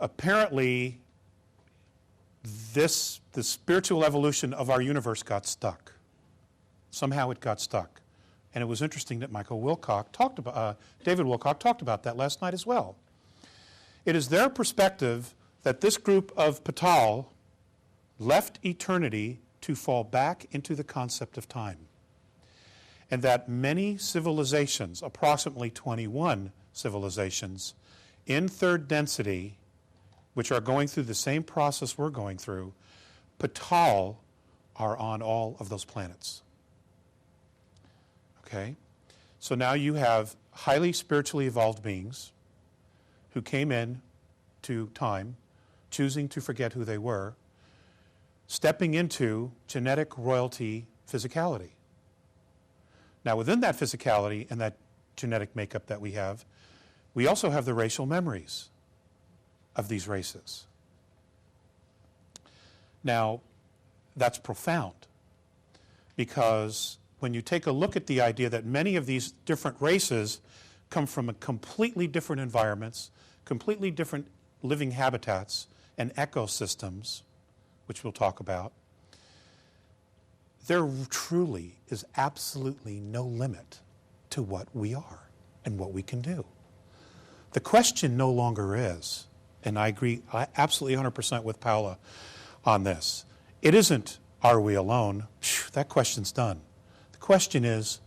apparently the spiritual evolution of our universe got stuck. Somehow it got stuck. And it was interesting that David Wilcock talked about that last night as well. It is their perspective that this group of Patal left eternity to fall back into the concept of time. And that many civilizations, approximately 21 civilizations, in third density, which are going through the same process we're going through, Patal are on all of those planets. Okay? So now you have highly spiritually evolved beings who came in to time, choosing to forget who they were, stepping into genetic royalty physicality. Now within that physicality and that genetic makeup that we also have the racial memories of these races. Now, that's profound, because when you take a look at the idea that many of these different races come from completely different environments, completely different living habitats and ecosystems, which we'll talk about, there truly is absolutely no limit to what we are and what we can do. The question no longer is, and I agree absolutely 100% with Paula on this, it isn't, are we alone? That question's done. The question is,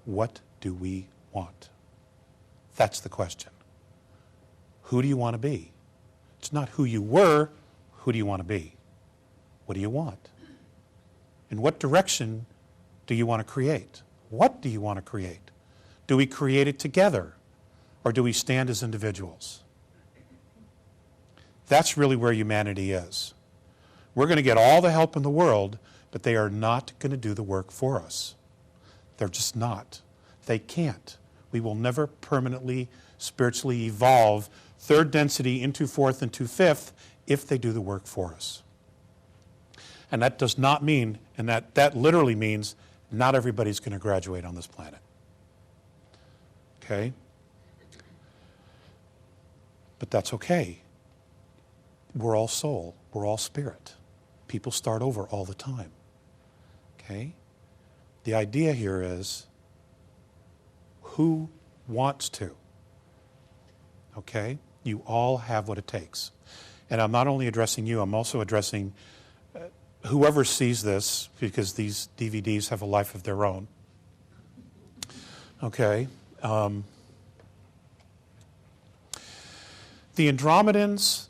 what do we want? That's the question. Who do you want to be? It's not who you were, who do you want to be? What do you want? In what direction do you want to create? What do you want to create? Do we create it together, or do we stand as individuals? That's really where humanity is. We're going to get all the help in the world, but they are not going to do the work for us. They're just not. They can't. We will never permanently, spiritually evolve third density into fourth and to fifth if they do the work for us. And that does not mean, and that literally means, not everybody's going to graduate on this planet. Okay? But that's okay. We're all soul. We're all spirit. People start over all the time. Okay? The idea here is, who wants to? Okay? You all have what it takes. And I'm not only addressing you, I'm also addressing whoever sees this, because these DVDs have a life of their own. Okay? The Andromedans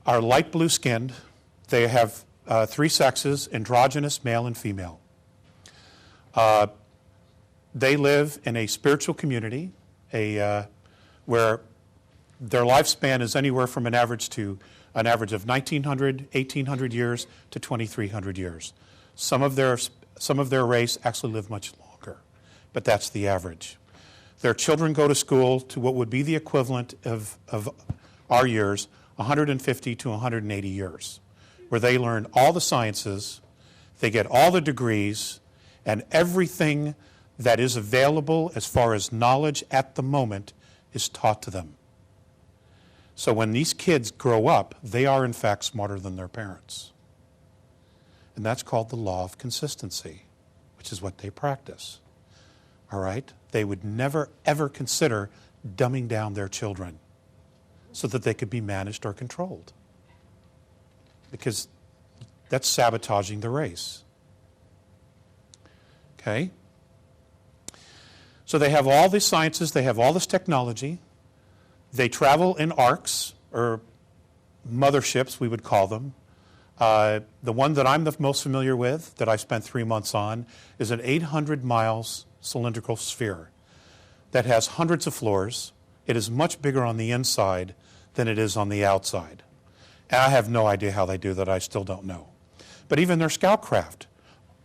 are light blue skinned. They have three sexes, androgynous, male and female. They live in a spiritual community where their lifespan is anywhere from an average of 1,900, 1,800 years to 2,300 years. Some of their race actually live much longer, but that's the average. Their children go to school to what would be the equivalent of our years, 150 to 180 years, where they learn all the sciences, they get all the degrees, and everything that is available as far as knowledge at the moment is taught to them. So when these kids grow up, they are in fact smarter than their parents. And that's called the law of consistency, which is what they practice. All right? They would never, ever consider dumbing down their children so that they could be managed or controlled, because that's sabotaging the race. Okay? So they have all these sciences, they have all this technology. They travel in arcs, or motherships, we would call them. The one that I'm the most familiar with, that I spent 3 months on, is an 800 miles cylindrical sphere that has hundreds of floors. It is much bigger on the inside than it is on the outside. And I have no idea how they do that. I still don't know. But even their scout craft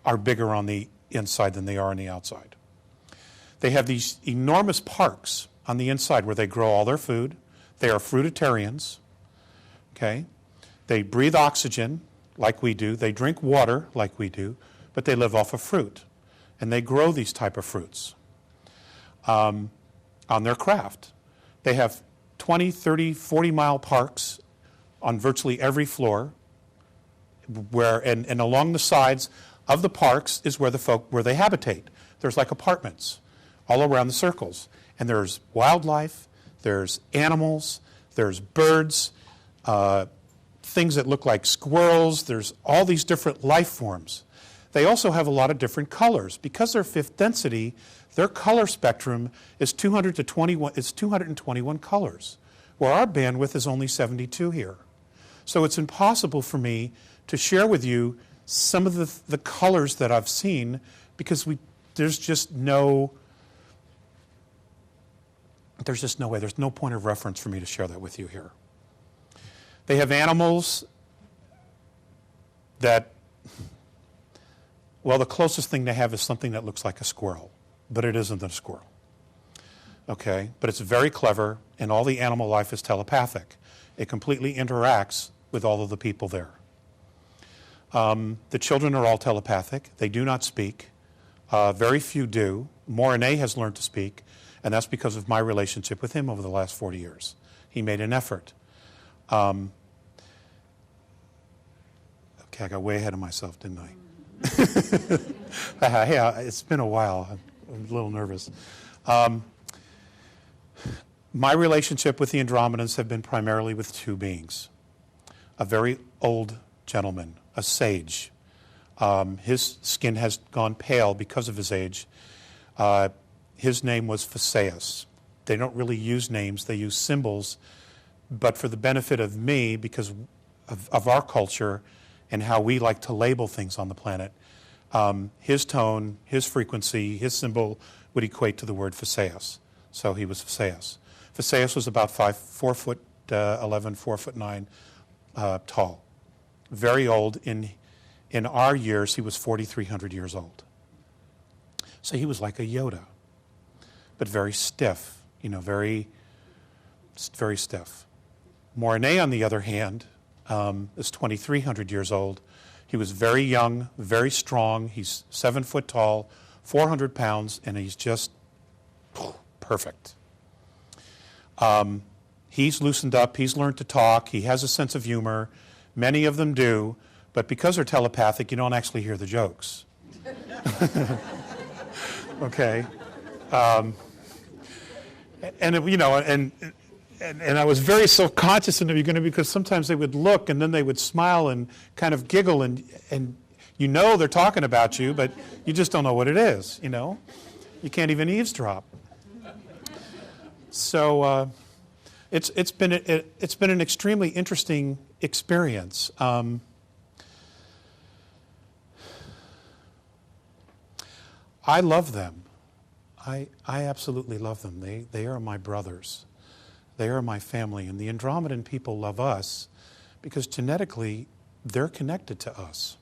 are bigger on the inside than they are on the outside. They have these enormous parks on the inside where they grow all their food. They are fruitarians. Okay? They breathe oxygen like we do. They drink water like we do, but they live off of fruit. And they grow these type of fruits on their craft. They have 20, 30, 40-mile parks on virtually every floor, and along the sides of the parks is where they habitate. There's like apartments all around the circles. And there's wildlife, there's animals, there's birds, things that look like squirrels, there's all these different life forms. They also have a lot of different colors. Because they're fifth density, their color spectrum is 221 colors, where our bandwidth is only 72 here. So it's impossible for me to share with you some of the colors that I've seen because there's just no way, there's no point of reference for me to share that with you here. They have animals that, well, the closest thing they have is something that looks like a squirrel, but it isn't a squirrel. Okay, but it's very clever, and all the animal life is telepathic. It completely interacts with all of the people there. The children are all telepathic. They do not speak. Very few do. Morene has learned to speak, and that's because of my relationship with him over the last 40 years. He made an effort. Okay, I got way ahead of myself, didn't I? Yeah, it's been a while. I'm a little nervous. My relationship with the Andromedanos have been primarily with two beings. A very old gentleman, a sage. His skin has gone pale because of his age. His name was Phaseus. They don't really use names, they use symbols, but for the benefit of me, because of our culture and how we like to label things on the planet, his tone, his frequency, his symbol would equate to the word Phaseus. So he was Phaseus. Phaseus was about 4 foot 11, 4 foot 9 tall. Very old. In our years, he was 4,300 years old. So he was like a Yoda, but very stiff, very stiff. Morene, on the other hand, is 2,300 years old. He was very young, very strong. He's 7 foot tall, 400 pounds, and he's just perfect. He's loosened up. He's learned to talk. He has a sense of humor. Many of them do, but because they're telepathic, you don't actually hear the jokes. Okay. And I was very self-conscious in the beginning because sometimes they would look and then they would smile and kind of giggle and they're talking about you, but you just don't know what it is, You can't even eavesdrop. So it's been an extremely interesting experience. I love them. I absolutely love them. They are my brothers. They are my family. And the Andromedan people love us because genetically they're connected to us.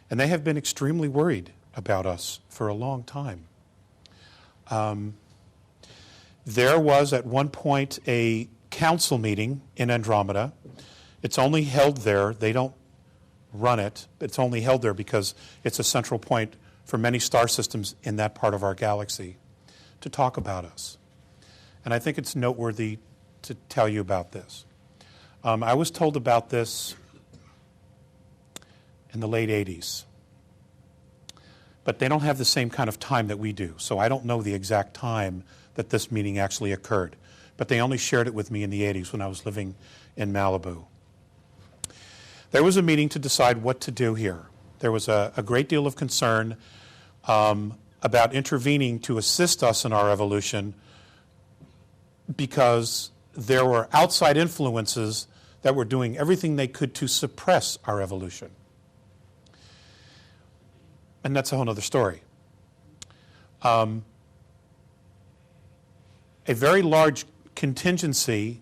And they have been extremely worried about us for a long time. There was at one point a council meeting in Andromeda. It's only held there. They don't run it. It's only held there because it's a central point for many star systems in that part of our galaxy to talk about us. And I think it's noteworthy to tell you about this. I was told about this in the late 80s. But they don't have the same kind of time that we do, so I don't know the exact time that this meeting actually occurred. But they only shared it with me in the 80s when I was living in Malibu. There was a meeting to decide what to do here. There was a great deal of concern about intervening to assist us in our evolution because there were outside influences that were doing everything they could to suppress our evolution. And that's a whole other story. A very large contingency,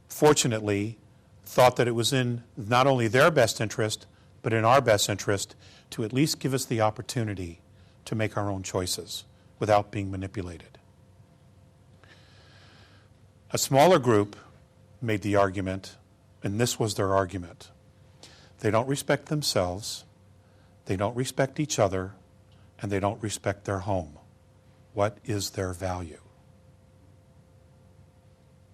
fortunately, thought that it was in not only their best interest, but in our best interest to at least give us the opportunity to make our own choices without being manipulated. A smaller group made the argument, and this was their argument. They don't respect themselves, they don't respect each other, and they don't respect their home. What is their value?